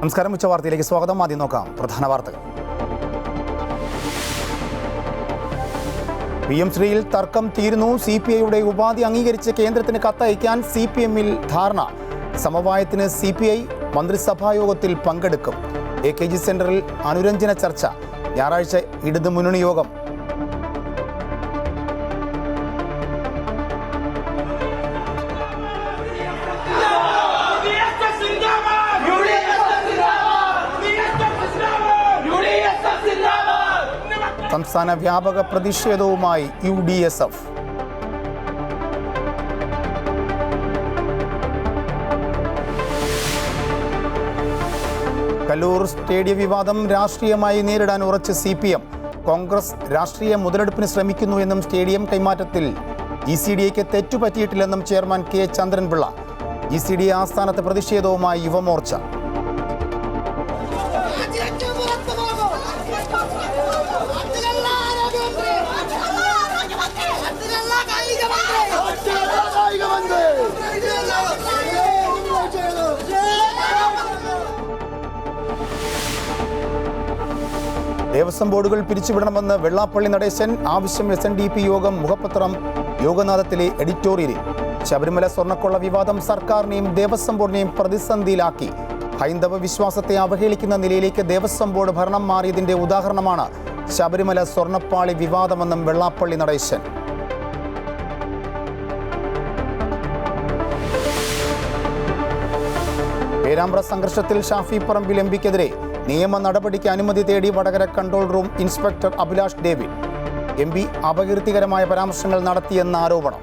നമസ്കാരം, ഉച്ചവാർത്തയിലേക്ക് സ്വാഗതം. ആദ്യം നോക്കാം പ്രധാന വാർത്തകൾ. PM ശ്രീയിൽ തർക്കം തീരുന്നു. CPIയുടെ ഉപാധി അംഗീകരിച്ച് കേന്ദ്രത്തിന് കത്തയക്കാൻ CPM-ൽ ധാരണ. സമവായത്തിന് CPI മന്ത്രിസഭായോഗത്തിൽ പങ്കെടുക്കും. AKG സെന്ററിൽ അനുരഞ്ജന ചർച്ച. ഞായറാഴ്ച ഇടത് മുന്നണി യോഗം. സംസ്ഥാന വ്യാപക പ്രതിഷേധവുമായി UDSF. കല്ലൂർ സ്റ്റേഡിയം വിവാദം രാഷ്ട്രീയമായി നേരിടാൻ ഉറച്ച് CPM. കോൺഗ്രസ് രാഷ്ട്രീയ മുതലെടുപ്പിന് ശ്രമിക്കുന്നു എന്നും സ്റ്റേഡിയം കൈമാറ്റത്തിൽ GCDAയ്ക്ക് തെറ്റുപറ്റിയിട്ടില്ലെന്നും ചെയർമാൻ K. ചന്ദ്രൻപിള്ള. GCDA ആസ്ഥാനത്ത് പ്രതിഷേധവുമായി യുവമോർച്ച. ദേവസ്വം ബോർഡുകൾ പിരിച്ചുവിടണമെന്ന് വെള്ളാപ്പള്ളി നടേശൻ. ആവശ്യം SNDP യോഗം മുഖപത്രം യോഗനാഥത്തിലെ എഡിറ്റോറിയലിൽ. ശബരിമല സ്വർണ്ണക്കൊള്ള വിവാദം സർക്കാരിനെയും ദേവസ്വം ബോർഡിനെയും പ്രതിസന്ധിയിലാക്കി. ഹൈന്ദവ വിശ്വാസത്തെ അവഹേളിക്കുന്ന നിലയിലേക്ക് ദേവസ്വം ബോർഡ് ഭരണം മാറിയതിന്റെ ഉദാഹരണമാണ് ശബരിമല സ്വർണ്ണപ്പാളി വിവാദമെന്നും വെള്ളാപ്പള്ളി നടേശൻ. പേരാമ്പ്ര സംഘർഷത്തിൽ ഷാഫി പറമ്പിൽ MP-ക്കെതിരെ നിയമ നടപടിക്ക് അനുമതി തേടി Vadakara control room inspector Abhilash David. MP അപകീർത്തികരമായ പരാമർശങ്ങൾ നടത്തിയെന്ന ആരോപണം.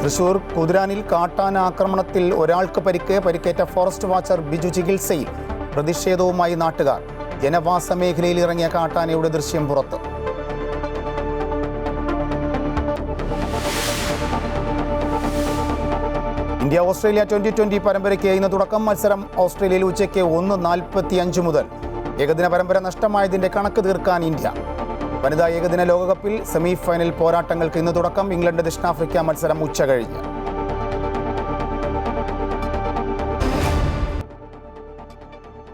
തൃശൂർ കുതിരാനിൽ കാട്ടാന ആക്രമണത്തിൽ ഒരാൾക്ക് പരിക്കേറ്റ ഫോറസ്റ്റ് വാച്ചർ ബിജു ചികിത്സയിൽ. പ്രതിഷേധവുമായി നാട്ടുകാർ. ജനവാസ മേഖലയിൽ ഇറങ്ങിയ കാട്ടാനയുടെ ദൃശ്യം പുറത്ത്. ഇന്ത്യ ഓസ്ട്രേലിയ 2020 പരമ്പരയ്ക്ക് ഇന്ന് തുടക്കം. മത്സരം ഓസ്ട്രേലിയയിൽ ഉച്ചയ്ക്ക് 1:45 മുതൽ. ഏകദിന പരമ്പര നഷ്ടമായതിന്റെ കണക്ക് തീർക്കാൻ ഇന്ത്യ. വനിതാ ഏകദിന ലോകകപ്പിൽ സെമി ഫൈനൽ പോരാട്ടങ്ങൾക്ക് ഇന്ന് തുടക്കം. ഇംഗ്ലണ്ട് ദക്ഷിണാഫ്രിക്ക മത്സരം ഉച്ച കഴിഞ്ഞ്.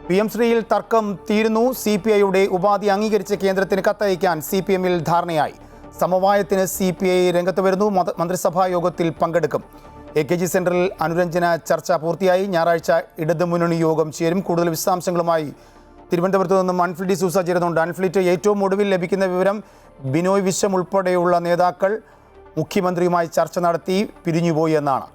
PM ശ്രീയിൽ തർക്കം തീരുന്നു. CPIയുടെ ഉപാധി അംഗീകരിച്ച് കേന്ദ്രത്തിന് കത്തയക്കാൻ CPM-ൽ ധാരണയായി. സമവായത്തിന് CPI രംഗത്ത് വരുന്നു. മന്ത്രിസഭാ യോഗത്തിൽ പങ്കെടുക്കും. AKG സെന്ററിൽ അനുരഞ്ജന ചർച്ച പൂർത്തിയായി. ഞായറാഴ്ച ഇടത് മുന്നണി യോഗം ചേരും. കൂടുതൽ വിശദാംശങ്ങളുമായി തിരുവനന്തപുരത്ത് നിന്നും അൻഫ്ലിറ്റ് സൂസ ചേരുന്നുണ്ട്. അൻഫ്ലിറ്റ്, ഏറ്റവും ഒടുവിൽ ലഭിക്കുന്ന വിവരം ബിനോയ് വിശ്വം ഉൾപ്പെടെയുള്ള നേതാക്കൾ മുഖ്യമന്ത്രിയുമായി ചർച്ച നടത്തി പിരിഞ്ഞുപോയി എന്നാണ്.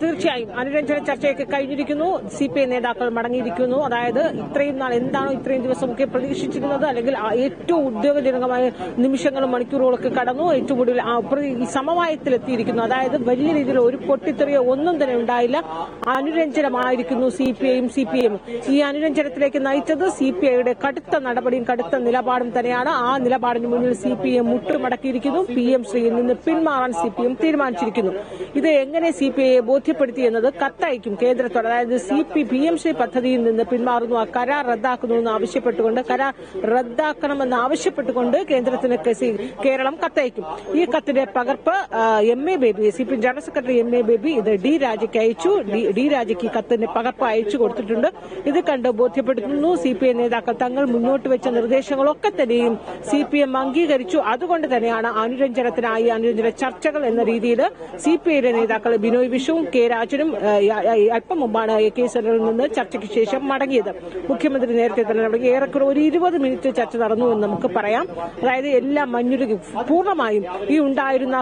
തീർച്ചയായും അനുരഞ്ജന ചർച്ചയൊക്കെ കഴിഞ്ഞിരിക്കുന്നു. CPI നേതാക്കൾ മടങ്ങിയിരിക്കുന്നു. അതായത് ഇത്രയും നാൾ എന്താണോ ഇത്രയും ദിവസമൊക്കെ പ്രതീക്ഷിച്ചിരുന്നത്, അല്ലെങ്കിൽ ഏറ്റവും ഉദ്യോഗജനകമായ നിമിഷങ്ങളും മണിക്കൂറുകളൊക്കെ കടന്നു. ഏറ്റവും കൂടുതൽ ഈ സമവായത്തിലെത്തിയിരിക്കുന്നു. അതായത് വലിയ രീതിയിൽ ഒരു പൊട്ടിത്തെറിയോ ഒന്നും തന്നെ ഉണ്ടായില്ല. അനുരഞ്ജനമായിരിക്കുന്നു CPIയും CPM. ഈ അനുരഞ്ജനത്തിലേക്ക് നയിച്ചത് CPIയുടെ കടുത്ത നടപടിയും കടുത്ത നിലപാടും തന്നെയാണ്. ആ നിലപാടിന് മുന്നിൽ CPM മുട്ടുമടക്കിയിരിക്കുന്നു. PM ശ്രീയിൽ നിന്ന് പിന്മാറാൻ CPM തീരുമാനിച്ചിരിക്കുന്നു. ഇത് എങ്ങനെ CPIയെ ബോധ്യപ്പെടുത്തി എന്നത് കത്തയക്കും കേന്ദ്രത്തോട്. അതായത് PM ശ്രീ പദ്ധതിയിൽ നിന്ന് പിന്മാറുന്നു, ആ കരാർ റദ്ദാക്കുന്നു ആവശ്യപ്പെട്ടുകൊണ്ട്, കരാർ റദ്ദാക്കണമെന്ന് ആവശ്യപ്പെട്ടുകൊണ്ട് കേന്ദ്രത്തിന് കേരളം കത്തയക്കും. ഈ കത്തിന്റെ പകർപ്പ് MA baby, CPM general secretary MA baby ഇത് D രാജയ്ക്ക് അയച്ചു. D രാജയ്ക്ക് ഈ കത്തിന്റെ പകർപ്പ് അയച്ചു കൊടുത്തിട്ടുണ്ട്. ഇത് കണ്ട് ബോധ്യപ്പെടുത്തുന്നു. CPI നേതാക്കൾ തങ്ങൾ മുന്നോട്ട് വെച്ച നിർദ്ദേശങ്ങളൊക്കെ തന്നെയും CPM അംഗീകരിച്ചു. അതുകൊണ്ട് തന്നെയാണ് അനുരഞ്ജനത്തിനായി അനുരഞ്ജന ചർച്ചകൾ എന്ന രീതിയിൽ CPIയുടെ നേതാക്കൾ ബിനോയ് വിശ്വവും K. രാജനും അല്പം മുമ്പാണ് AKG സെന്ററിൽ നിന്ന് ചർച്ചയ്ക്ക് ശേഷം മടങ്ങിയത്. മുഖ്യമന്ത്രി നേരത്തെ തന്നെ തുടങ്ങി. ഏറെക്കുറെ ഒരു 20 മിനിറ്റ് ചർച്ച നടന്നു എന്ന് നമുക്ക് പറയാം. അതായത് എല്ലാം മഞ്ഞുരുകി പൂർണ്ണമായും ഈ ഉണ്ടായിരുന്ന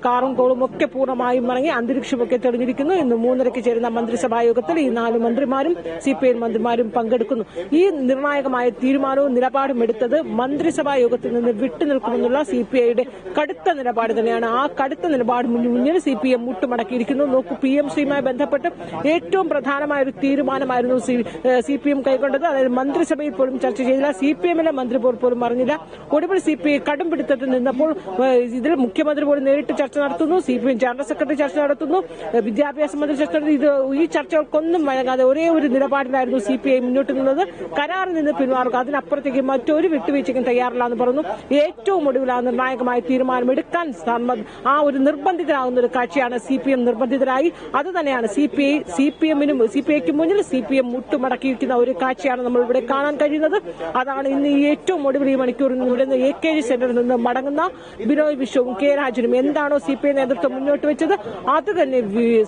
കാറും കോളും ഒക്കെ പൂർണ്ണമായും മടങ്ങി. അന്തരീക്ഷമൊക്കെ തെളിഞ്ഞിരിക്കുന്നു. ഇന്ന് 3:30 ചേരുന്ന മന്ത്രിസഭാ യോഗത്തിൽ ഈ 4 മന്ത്രിമാരും CPI മന്ത്രിമാരും പങ്കെടുക്കുന്നു. ഈ നിർണായകമായ തീരുമാനവും നിലപാടും എടുത്തത് മന്ത്രിസഭാ യോഗത്തിൽ നിന്ന് വിട്ടുനിൽക്കുമെന്നുള്ള CPIയുടെ കടുത്ത നിലപാട് തന്നെയാണ്. ആ കടുത്ത നിലപാട് മുന്നിൽ CPM മുട്ടുമടക്കിയിരിക്കുന്നു. നോക്കൂ, PMCയുമായി ബന്ധപ്പെട്ട് ഏറ്റവും പ്രധാനമായ ഒരു തീരുമാനമായിരുന്നു CPM കൈക്കൊണ്ടത്. അതായത് മന്ത്രിസഭയിൽ പോലും ചർച്ച ചെയ്തില്ല, CPMലെ മന്ത്രി പോലും അറിഞ്ഞില്ല. ഒടുവിൽ CPI കടും പിടുത്തത്തിൽ നിന്നപ്പോൾ ഇതിൽ മുഖ്യമന്ത്രി പോലും നേരിട്ട് ചർച്ച നടത്തുന്നു, CPM ജനറൽ സെക്രട്ടറി ചർച്ച നടത്തുന്നു, വിദ്യാഭ്യാസ മന്ത്രി ചർച്ച നടത്തുന്നു. ഈ ചർച്ചകൾക്കൊന്നും വഴങ്ങാതെ ഒരേ ഒരു നിലപാടിലായിരുന്നു CPI മുന്നോട്ട് നിന്നത്. കരാറിൽ നിന്ന് പിന്മാറുക, അതിനപ്പുറത്തേക്ക് മറ്റൊരു വിട്ടുവീഴ്ചയ്ക്കും തയ്യാറില്ല എന്ന് പറഞ്ഞു. ഏറ്റവും ഒടുവിൽ ആ നിർണായകമായ തീരുമാനമെടുക്കാൻ ആ ഒരു നിർബന്ധിതരാകുന്ന ഒരു കാഴ്ചയാണ് CPM നിർബന്ധിതരായി. അത് തന്നെയാണ് CPIക്ക് മുന്നിൽ CPM മുട്ടുമടക്കിയിരിക്കുന്ന ഒരു കാഴ്ചയാണ് നമ്മൾ ഇവിടെ കാണാൻ കഴിയുന്നത്. അതാണ് ഇന്ന് ഈ ഏറ്റവും ഒടുവിൽ ഈ മണിക്കൂറിൽ നിന്ന് AKG സെന്ററിൽ നിന്ന് മടങ്ങുന്ന ബിനോയ് വിശ്വവും K രാജനും എന്താണോ CPI നേതൃത്വം മുന്നോട്ട് വെച്ചത് അത് തന്നെ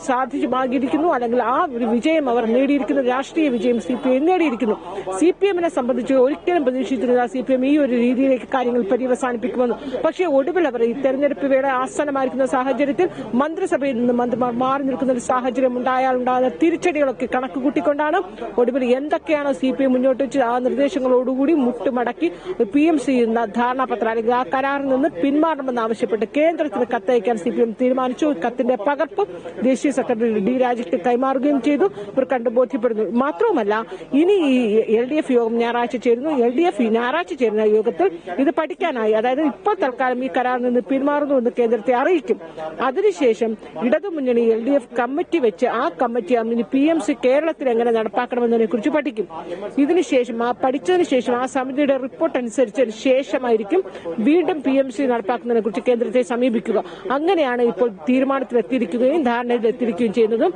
സാധ്യമാകിയിരിക്കുന്നു. അല്ലെങ്കിൽ ആ ഒരു വിജയം അവർ നേടിയിരിക്കുന്നു, രാഷ്ട്രീയ വിജയം CPI നേടിയിരിക്കുന്നു. CPMനെ സംബന്ധിച്ച് ഒരിക്കലും പ്രതീക്ഷിച്ചിരുന്ന CPM ഈ ഒരു രീതിയിലേക്ക് കാര്യങ്ങൾ പര്യവസാനിപ്പിക്കുമെന്ന്. പക്ഷേ ഒടുവിൽ അവർ ഈ തെരഞ്ഞെടുപ്പ് വേള ആസന്നമായിരിക്കുന്ന സാഹചര്യത്തിൽ മന്ത്രിസഭയിൽ നിന്ന് മന്ത്രിമാർ മാറി നിൽക്കുന്ന ഒരു സാഹചര്യം ഉണ്ടാകുന്ന തിരിച്ചടികളൊക്കെ കണക്ക് കൂട്ടിക്കൊണ്ടാണ് ഒടുവിൽ എന്തൊക്കെയാണ് CPI മുന്നോട്ട് വെച്ചത് ആ നിർദ്ദേശങ്ങളോടുകൂടി മുട്ടുമടക്കി PMC ധാരണാപത്രം അല്ലെങ്കിൽ ആ കരാറിൽ നിന്ന് പിന്മാറണമെന്ന് ആവശ്യപ്പെട്ട് കേന്ദ്രത്തിന് കത്തയക്കാൻ CPM തീരുമാനിച്ചു. കത്തിന്റെ പകർപ്പ് ദേശീയ സെക്രട്ടറി D രാജയ്ക്ക് കൈമാറുകയും ചെയ്തു. ഇവർ കണ്ടു ബോധ്യപ്പെടുന്നു. മാത്രവുമല്ല, ഇനി ഈ LDF യോഗം ഞായറാഴ്ച ചേരുന്നു. LDF ഞായറാഴ്ച ചേരുന്ന യോഗത്തിൽ ഇത് പഠിക്കാനായി, അതായത് ഇപ്പോൾ തൽക്കാലം ഈ കരാറിൽ നിന്ന് പിന്മാറുന്നുവെന്ന് കേന്ദ്രത്തെ അറിയിക്കും. അതിനുശേഷം ഇടതുമുന്നണി LDF കമ്മിറ്റി വെച്ച് ആ കമ്മിറ്റി PMC കേരളത്തിൽ എങ്ങനെ നടപ്പാക്കണമെന്നതിനെ കുറിച്ച് പഠിക്കും. ഇതിനുശേഷം പഠിച്ചതിന് ശേഷം ആ സമിതിയുടെ റിപ്പോർട്ട് അനുസരിച്ചതിന് ശേഷമായിരിക്കും വീണ്ടും PMC നടപ്പാക്കുന്നതിനെ കുറിച്ച് കേന്ദ്രത്തെ സമീപിക്കുക. അങ്ങനെയാണ് ഇപ്പോൾ തീരുമാനത്തിലെത്തിയിരിക്കുകയും ധാരണയിലെത്തിയിരിക്കുകയും ചെയ്യുന്നത്.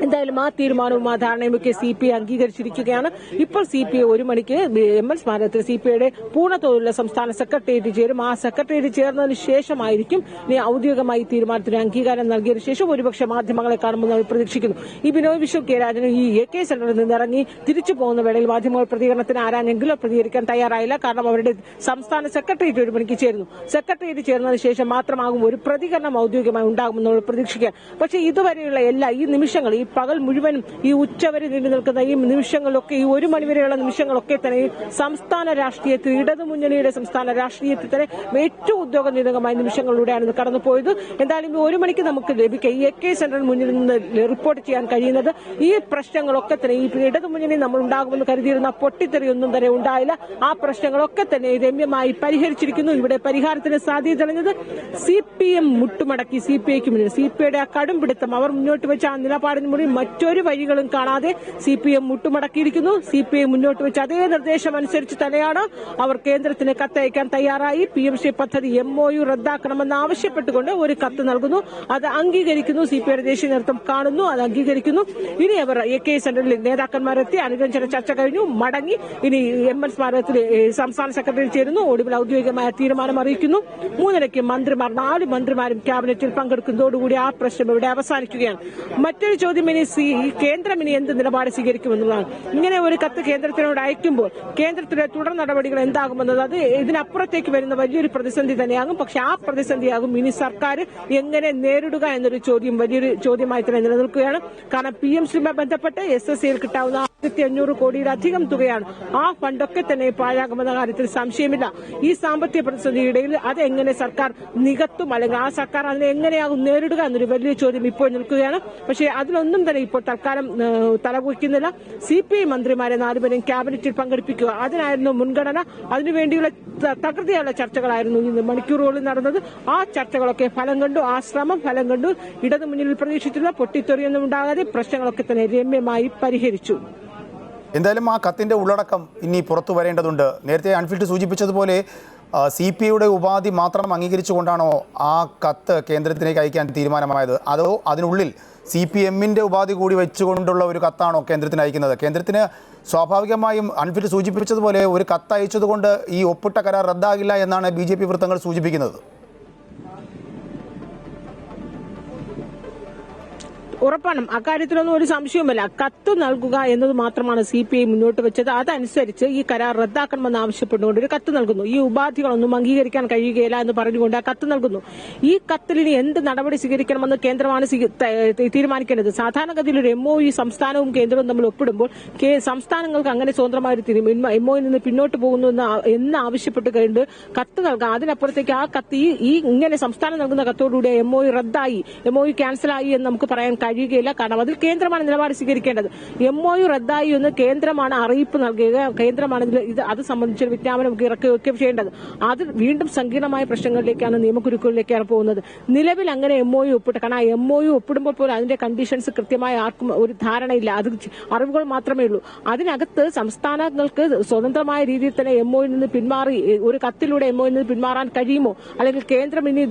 എന്തായാലും ആ തീരുമാനവും ആ ധാരണയും ഒക്കെ CPI അംഗീകരിച്ചിരിക്കുകയാണ്. ഇപ്പോൾ CPI 1 മണിക്ക് ML സ്മാരകത്തിൽ CPIയുടെ പൂർണ്ണതോതിലുള്ള സംസ്ഥാന സെക്രട്ടേറിയറ്റ് ചേരും. ആ സെക്രട്ടേറിയറ്റ് ചേർന്നതിന് ശേഷമായിരിക്കും ഇനി ഔദ്യോഗികമായി തീരുമാനത്തിന് അംഗീകാരം നൽകിയതിനു ശേഷം ഒരുപക്ഷെ മാധ്യമങ്ങളെ കാണുമെന്ന് നമ്മൾ പ്രതീക്ഷിക്കുന്നു. ഈ ബിനോയ് വിശ്വം K രാജനും ഈ AK സെന്ററിൽ നിന്ന് ഇറങ്ങി തിരിച്ചു പോകുന്ന വേളയിൽ മാധ്യമങ്ങൾ പ്രതികരണത്തിന് ആരാഞ്ഞെങ്കിലും പ്രതികരിക്കാൻ തയ്യാറായില്ല. കാരണം അവരുടെ സംസ്ഥാന സെക്രട്ടേറിയറ്റ് 1 മണിക്ക് ചേരുന്നു. സെക്രട്ടേറിയറ്റ് ചേർന്നതിന് ശേഷം മാത്രമാകും ഒരു പ്രതികരണം ഔദ്യോഗികമായി ഉണ്ടാകുമെന്ന് നമ്മൾ പ്രതീക്ഷിക്കുക. പക്ഷേ ഇതുവരെയുള്ള ഈ നിമിഷങ്ങൾ, ഈ പകൽ മുഴുവനും ഈ ഉച്ചവരെ നീണ്ടു നിൽക്കുന്ന ഈ നിമിഷങ്ങളിലൊക്കെ, ഈ 1 മണിവരെയുള്ള നിമിഷങ്ങളൊക്കെ തന്നെ സംസ്ഥാന രാഷ്ട്രീയത്തിൽ, ഇടതുമുന്നണിയുടെ സംസ്ഥാന രാഷ്ട്രീയത്തിൽ തന്നെ ഏറ്റവും ഉദ്യോഗനിരകമായ നിമിഷങ്ങളിലൂടെയാണ് കടന്നുപോയത്. എന്തായാലും 1 മണിക്ക് നമുക്ക് ലഭിക്കുക ഈ AK സെന്ററിന് മുന്നിൽ നിന്ന് റിപ്പോർട്ട് ചെയ്യാൻ കഴിയുന്നത് ഈ പ്രശ്നങ്ങളൊക്കെ തന്നെ, ഈ ഇടതുമുന്നണി നമ്മൾ ഉണ്ടാകുമെന്ന് കരുതിയിരുന്ന പൊട്ടിത്തെറിയൊന്നും തന്നെ ഉണ്ടായില്ല. ആ പ്രശ്നങ്ങളൊക്കെ തന്നെ രമ്യമായി പരിഹരിച്ചിരിക്കുന്നു. ഇവിടെ പരിഹാരത്തിന് സാധ്യത തെളിഞ്ഞത് CPM മുട്ടുമടക്കി CPIക്ക് മുന്നിൽ CPIയുടെ ആ കടും പിടുത്തം, അവർ മുന്നോട്ട് വെച്ച ആ നിലപാടിന് മുന്നിൽ മറ്റൊരു വഴികളും കാണാതെ CPM മുട്ടുമടക്കിയിരിക്കുന്നു. CPI മുന്നോട്ട് വെച്ച അതേ നിർദ്ദേശം അനുസരിച്ച് തന്നെയാണ് അവർ കേന്ദ്രത്തിന് കത്തയക്കാൻ തയ്യാറായി. PMC പദ്ധതി MOU റദ്ദാക്കണമെന്ന് ആവശ്യപ്പെട്ടുകൊണ്ട് ഒരു കത്ത് നൽകുന്നു. അത് അംഗീകരിക്കുന്നു. CPIയുടെ ദേശീയ നേതൃത്വം കാണുന്നു, അത് അംഗീകരിക്കുന്നു. ഇനി അവർ AK സെന്ററിൽ നേതാക്കന്മാരെത്തി അനുരഞ്ജന ചർച്ച കഴിഞ്ഞു, മടങ്ങി ഇനി ML സ്മാരകത്തിൽ സംസ്ഥാന സെക്രട്ടറി ചേരുന്നു. ഒടുവിൽ ഔദ്യോഗികമായ തീരുമാനം അറിയിക്കുന്നു. 3:30 മന്ത്രിമാർ 4 മന്ത്രിമാരും ക്യാബിനറ്റിൽ പങ്കെടുക്കുന്നതോടുകൂടി ആ പ്രശ്നം ഇവിടെ അവസാനിക്കുകയാണ്. മറ്റൊരു ചോദ്യം, ഇനി കേന്ദ്രം ഇനി എന്ത് നിലപാട് സ്വീകരിക്കുമെന്നുള്ളതാണ്. ഇങ്ങനെ ഒരു കത്ത് കേന്ദ്രത്തിനോട് അയക്കുമ്പോൾ കേന്ദ്രത്തിലെ തുടർ നടപടികൾ എന്താകുമെന്നത് അത് ഇതിനപ്പുറത്തേക്ക് വരുന്ന വലിയൊരു പ്രതിസന്ധി തന്നെയാകും. പക്ഷെ ആ പ്രതിസന്ധിയാകും ഇനി സർക്കാർ എങ്ങനെ നേരിടുക എന്നൊരു ചോദ്യം വലിയൊരു ചോദ്യമായി തന്നെ നിലനിൽക്കുകയാണ്. കാരണം PMCയുമായി ബന്ധപ്പെട്ട് SSCയിൽ കിട്ടാവുന്ന 1500 കോടിയിലധികം തുകയാണ്. ആ ഫണ്ടൊക്കെ തന്നെ പാഴാകുമെന്ന കാര്യത്തിൽ സംശയമില്ല. ഈ സാമ്പത്തിക പ്രതിസന്ധിയിടയിൽ അതെങ്ങനെ സർക്കാർ നികത്തും, അല്ലെങ്കിൽ ആ സർക്കാർ അതിനെ എങ്ങനെയാകും നേരിടുക എന്നൊരു വലിയ ചോദ്യം ഇപ്പോൾ നിൽക്കുകയാണ്. പക്ഷേ അതിലൊന്നും തന്നെ ഇപ്പോൾ തൽക്കാലം തലകുറിക്കുന്നില്ല. CPI മന്ത്രിമാരെ 4 പേരും ക്യാബിനറ്റിൽ പങ്കെടുപ്പിക്കുക, അതിനായിരുന്നു മുൻഗണന. അതിനുവേണ്ടിയുള്ള തകൃതിയുള്ള ചർച്ചകളായിരുന്നു ഇന്ന് മണിക്കൂറുകളിൽ നടന്നത്. ആ ചർച്ചകളൊക്കെ ഫലം കണ്ടു, ആ ശ്രമം ഫലം കണ്ടു. ഇടതുമുന്നണിയിൽ പ്രതീക്ഷിച്ചിരുന്ന പൊട്ടിത്തെറിയൊന്നും ഉണ്ടാകാതെ പ്രശ്നങ്ങളൊക്കെ തന്നെ രമ്യമായി പരിഹരിച്ചു. എന്തായാലും ആ കത്തിൻ്റെ ഉള്ളടക്കം ഇനി പുറത്തു വരേണ്ടതുണ്ട്. നേരത്തെ അൺഫിൽഡ് സൂചിപ്പിച്ചതുപോലെ CPIയുടെ ഉപാധി മാത്രം അംഗീകരിച്ചുകൊണ്ടാണോ ആ കത്ത് കേന്ദ്രത്തിലേക്ക് അയക്കാൻ തീരുമാനമായത്, അതോ അതിനുള്ളിൽ CPMന്റെ ഉപാധി കൂടി വെച്ചുകൊണ്ടുള്ള ഒരു കത്താണോ കേന്ദ്രത്തിന് അയക്കുന്നത്? കേന്ദ്രത്തിന് സ്വാഭാവികമായും അൺഫിൽഡ് സൂചിപ്പിച്ചതുപോലെ ഒരു കത്ത് അയച്ചതുകൊണ്ട് ഈ ഒപ്പിട്ട കരാർ റദ്ദാകില്ല എന്നാണ് BJP വൃത്തങ്ങൾ സൂചിപ്പിക്കുന്നത്. ഉറപ്പാണ്, അക്കാര്യത്തിലൊന്നും ഒരു സംശയവുമില്ല. കത്ത് നൽകുക എന്നത് മാത്രമാണ് CPI മുന്നോട്ട് വെച്ചത്. അതനുസരിച്ച് ഈ കരാർ റദ്ദാക്കണമെന്ന് ആവശ്യപ്പെട്ടുകൊണ്ട് ഒരു കത്ത് നൽകുന്നു. ഈ ഉപാധികളൊന്നും അംഗീകരിക്കാൻ കഴിയുകയില്ല എന്ന് പറഞ്ഞുകൊണ്ട് ആ കത്ത് നൽകുന്നു. ഈ കത്തിൽ ഇനി എന്ത് നടപടി സ്വീകരിക്കണമെന്ന് കേന്ദ്രമാണ് തീരുമാനിക്കേണ്ടത്. സാധാരണഗതിയിൽ ഒരു MOU സംസ്ഥാനവും കേന്ദ്രവും തമ്മിൽ ഒപ്പിടുമ്പോൾ സംസ്ഥാനങ്ങൾക്ക് അങ്ങനെ സ്വതന്ത്രമായ ഒരു MOU നിന്ന് പിന്നോട്ട് പോകുന്നു എന്ന് ആവശ്യപ്പെട്ട് കഴിഞ്ഞ് കത്ത് നൽകാം. അതിനപ്പുറത്തേക്ക് ആ കത്ത് ഈ ഇങ്ങനെ സംസ്ഥാനം നൽകുന്ന കത്തോടുകൂടി MOU റദ്ദായി, MOU ക്യാൻസലായി എന്ന് നമുക്ക് പറയാൻ കഴിയുകയില്ല. കാരണം അതിൽ കേന്ദ്രമാണ് നിലപാട് സ്വീകരിക്കേണ്ടത്. MOU റദ്ദായി എന്ന് കേന്ദ്രമാണ് അറിയിപ്പ് നൽകുക, കേന്ദ്രമാണ് അത് സംബന്ധിച്ച വിജ്ഞാപനം ഇറക്കുകയൊക്കെ ചെയ്യേണ്ടത്. അത് വീണ്ടും സങ്കീർണമായ പ്രശ്നങ്ങളിലേക്കാണ്, നിയമക്കുരുക്കുകളിലേക്കാണ് പോകുന്നത്. നിലവിൽ അങ്ങനെ MOU ഒപ്പിട്ട്, കാരണം ആ MOU ഒപ്പിടുമ്പോൾ പോലും അതിന്റെ കണ്ടീഷൻസ് കൃത്യമായി ആർക്കും ഒരു ധാരണയില്ല, അത് അറിവുകൾ മാത്രമേ ഉള്ളൂ. അതിനകത്ത് സംസ്ഥാനങ്ങൾക്ക് സ്വതന്ത്രമായ രീതിയിൽ തന്നെ MOU നിന്ന് പിന്മാറി ഒരു കത്തിലൂടെ MOU നിന്ന് പിന്മാറാൻ കഴിയുമോ, അല്ലെങ്കിൽ കേന്ദ്രം ഇനി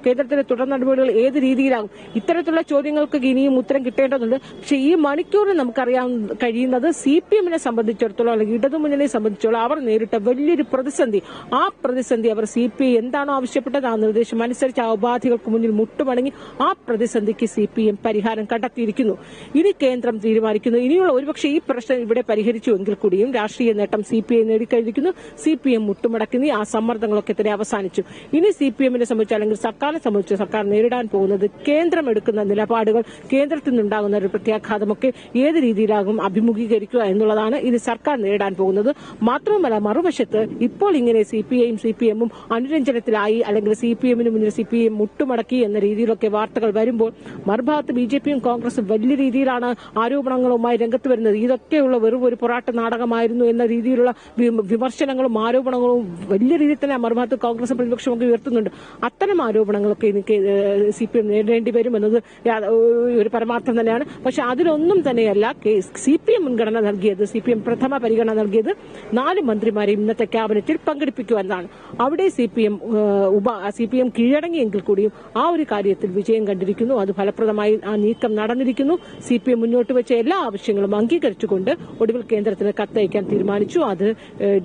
കേന്ദ്രത്തിന്റെ തുടർ നടപടികൾ ഏത് രീതിയിലാകും, ഇത്തരത്തിലുള്ള ചോദ്യങ്ങൾക്ക് ഇനിയും ഉത്തരം കിട്ടേണ്ടതുണ്ട്. പക്ഷേ ഈ മണിക്കൂറിൽ നമുക്കറിയാൻ കഴിയുന്നത് CPM-നെ സംബന്ധിച്ചിടത്തോളം അല്ലെങ്കിൽ ഇടതുമുന്നണിയെ സംബന്ധിച്ചിടത്തോളം അവർ നേരിട്ട വലിയൊരു പ്രതിസന്ധി, ആ പ്രതിസന്ധി അവർ CPI എന്താണോ ആവശ്യപ്പെട്ടത് ആ നിർദ്ദേശം അനുസരിച്ച് ആ ഉപാധികൾക്ക് മുന്നിൽ മുട്ടുമടങ്ങി ആ പ്രതിസന്ധിക്ക് CPM പരിഹാരം കണ്ടെത്തിയിരിക്കുന്നു. ഇനി കേന്ദ്രം തീരുമാനിക്കുന്നു. ഇനിയുള്ള ഒരുപക്ഷെ ഈ പ്രശ്നം ഇവിടെ പരിഹരിച്ചുവെങ്കിൽ കൂടിയും രാഷ്ട്രീയ നേട്ടം CPI നേടിക്കഴിഞ്ഞിരിക്കുന്നു. CPM മുട്ടുമടക്കി ആ സമ്മർദ്ദങ്ങളൊക്കെ തന്നെ അവസാനിച്ചു. ഇനി CPM-നെ സംബന്ധിച്ച് അല്ലെങ്കിൽ സർക്കാരിനെ സംബന്ധിച്ച് സർക്കാർ നേരിടാൻ പോകുന്നത് കേന്ദ്രം എടുക്കുന്ന നിലപാടുകൾ, കേന്ദ്രത്തിൽ നിന്നുണ്ടാകുന്ന ഒരു പ്രത്യാഘാതമൊക്കെ ഏത് രീതിയിലാകും അഭിമുഖീകരിക്കുക എന്നുള്ളതാണ് ഇനി സർക്കാർ നേരിടാൻ പോകുന്നത്. മാത്രവുമല്ല, മറുവശത്ത് ഇപ്പോൾ ഇങ്ങനെ CPI-യും CPM-ഉം അനുരഞ്ജനത്തിലായി അല്ലെങ്കിൽ CPM-ന് മുന്നിൽ CPI മുട്ടുമടക്കി എന്ന രീതിയിലൊക്കെ വാർത്തകൾ വരുമ്പോൾ മറുഭാഗത്ത് BJP-യും കോൺഗ്രസും വലിയ രീതിയിലാണ് ആരോപണങ്ങളുമായി രംഗത്ത് വരുന്നത്. ഇതൊക്കെയുള്ള വെറും ഒരു പൊറാട്ട് നാടകമായിരുന്നു എന്ന രീതിയിലുള്ള വിമർശനങ്ങളും ആരോപണങ്ങളും വലിയ രീതിയിൽ തന്നെ മറുഭാഗത്ത് കോൺഗ്രസും പ്രതിപക്ഷമൊക്കെ ഉയർത്തുന്നുണ്ട്. അത്തരം ആരോപണങ്ങളൊക്കെ എനിക്ക് CPM നേരിടേണ്ടി വരുമെന്നത് ഒരു പരമാർത്ഥം തന്നെയാണ്. പക്ഷെ അതിലൊന്നും തന്നെയല്ല CPM മുൻഗണന നൽകിയത്, CPM പ്രഥമ പരിഗണന നൽകിയത് 4 മന്ത്രിമാരെയും ഇന്നത്തെ ക്യാബിനറ്റിൽ പങ്കെടുപ്പിക്കുവാനാണ്. അവിടെ CPM കീഴടങ്ങിയെങ്കിൽ കൂടിയും ആ ഒരു കാര്യത്തിൽ വിജയം കണ്ടിരിക്കുന്നു. അത് ഫലപ്രദമായി ആ നീക്കം നടന്നിരിക്കുന്നു. CPM മുന്നോട്ട് വെച്ച എല്ലാ ആവശ്യങ്ങളും അംഗീകരിച്ചുകൊണ്ട് ഒടുവിൽ കേന്ദ്രത്തിന് കത്തയക്കാൻ തീരുമാനിച്ചു. അത്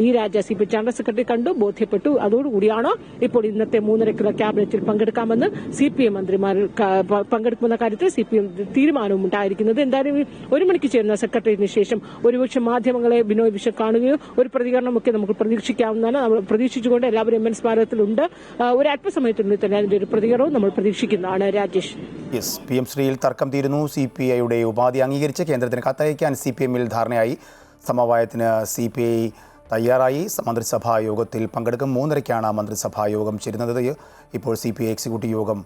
D. രാജ CPI ജനറൽ സെക്രട്ടറി കണ്ടു, ബോധ്യപ്പെട്ടു. അതോടുകൂടിയാണ് ഇപ്പോൾ ഇന്നത്തെ 3:30 ക്യാബിനറ്റിൽ പങ്കെടുക്കാമെന്ന് CPM മന്ത്രിമാർ പങ്കെടുക്കുന്ന കാര്യത്തിൽ CPM തീരുമാനവും ഉണ്ടായിരിക്കുന്നത്. എന്തായാലും 1 മണിക്ക് ചേരുന്ന സെക്രട്ടറിയേറ്റിന് ശേഷം ഒരുപക്ഷെ മാധ്യമങ്ങളെ ബിനോയ് വിശ്വം കാണുകയോ ഒരു പ്രതികരണമൊക്കെ നമുക്ക് പ്രതീക്ഷിക്കാവുന്നതാണ്. നമ്മൾ പ്രതീക്ഷിച്ചുകൊണ്ട് എല്ലാവരും MN സ്മാരകത്തിലുണ്ട്. ഒരു അല്പസമയത്തിനുള്ളിൽ തന്നെ അതിന്റെ ഒരു പ്രതികരണവും നമ്മൾ പ്രതീക്ഷിക്കുന്നതാണ്. രാജേഷ്, PM ശ്രീയിൽ തർക്കം തീരുന്നു. CPI-യുടെ ഉപാധി അംഗീകരിച്ച് കേന്ദ്രത്തിന് കത്തയക്കാൻ CPM-ൽ ധാരണയായി. സമവായത്തിന് CPI തയ്യാറായി. മന്ത്രിസഭാ യോഗത്തിൽ പങ്കെടുക്കും. 3:30-ക്കാണ് മന്ത്രിസഭാ യോഗം ചേരുന്നത്. ഇപ്പോൾ CPI എക്സിക്യൂട്ടീവ് യോഗം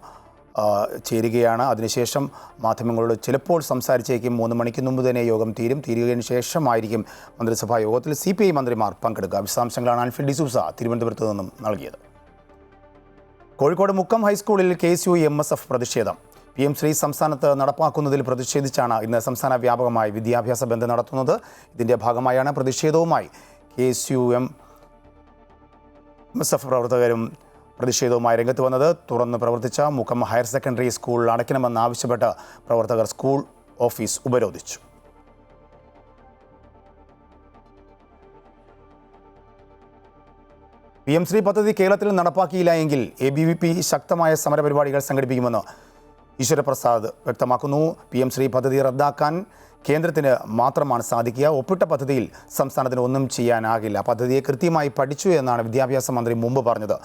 ചേരുകയാണ്. അതിനുശേഷം മാധ്യമങ്ങളോട് ചിലപ്പോൾ സംസാരിച്ചേക്കും. 3 മണിക്ക് മുമ്പ് തന്നെ യോഗം തീരുകതിന് ശേഷമായിരിക്കും മന്ത്രിസഭാ യോഗത്തിൽ CPI മന്ത്രിമാർ പങ്കെടുക്കുക. വിശദാംശങ്ങളാണ് ആൽഫ്രഡ് ഡിസൂസ തിരുവനന്തപുരത്ത് നിന്നും നൽകിയത്. കോഴിക്കോട് മുക്കം ഹൈസ്കൂളിൽ KSU-MSF പ്രതിഷേധം. PM ശ്രീ സംസ്ഥാനത്ത് നടപ്പാക്കുന്നതിൽ പ്രതിഷേധിച്ചാണ് ഇന്ന് സംസ്ഥാന വ്യാപകമായി വിദ്യാഭ്യാസ ബന്ദ് നടത്തുന്നത്. ഇതിന്റെ ഭാഗമായാണ് പ്രതിഷേധവുമായി KSU-MSF പ്രവർത്തകരും പ്രതിഷേധവുമായി രംഗത്ത് വന്നത്. തുറന്ന് പ്രവർത്തിച്ച മുക്കം ഹയർ സെക്കൻഡറി സ്കൂൾ അടയ്ക്കണമെന്നാവശ്യപ്പെട്ട് പ്രവർത്തകർ സ്കൂൾ ഓഫീസ് ഉപരോധിച്ചു. PM ശ്രീ പദ്ധതി കേരളത്തിൽ നടപ്പാക്കിയില്ല എങ്കിൽ ABVP ശക്തമായ സമരപരിപാടികൾ സംഘടിപ്പിക്കുമെന്ന് ഈശ്വരപ്രസാദ് വ്യക്തമാക്കുന്നു. PM ശ്രീ പദ്ധതി റദ്ദാക്കാൻ കേന്ദ്രത്തിന് മാത്രമാണ് സാധിക്കുക. ഒപ്പിട്ട പദ്ധതിയിൽ സംസ്ഥാനത്തിന് ഒന്നും ചെയ്യാനാകില്ല. പദ്ധതിയെ കൃത്യമായി പഠിച്ചു എന്നാണ് വിദ്യാഭ്യാസ മന്ത്രി മുമ്പ് പറഞ്ഞത്.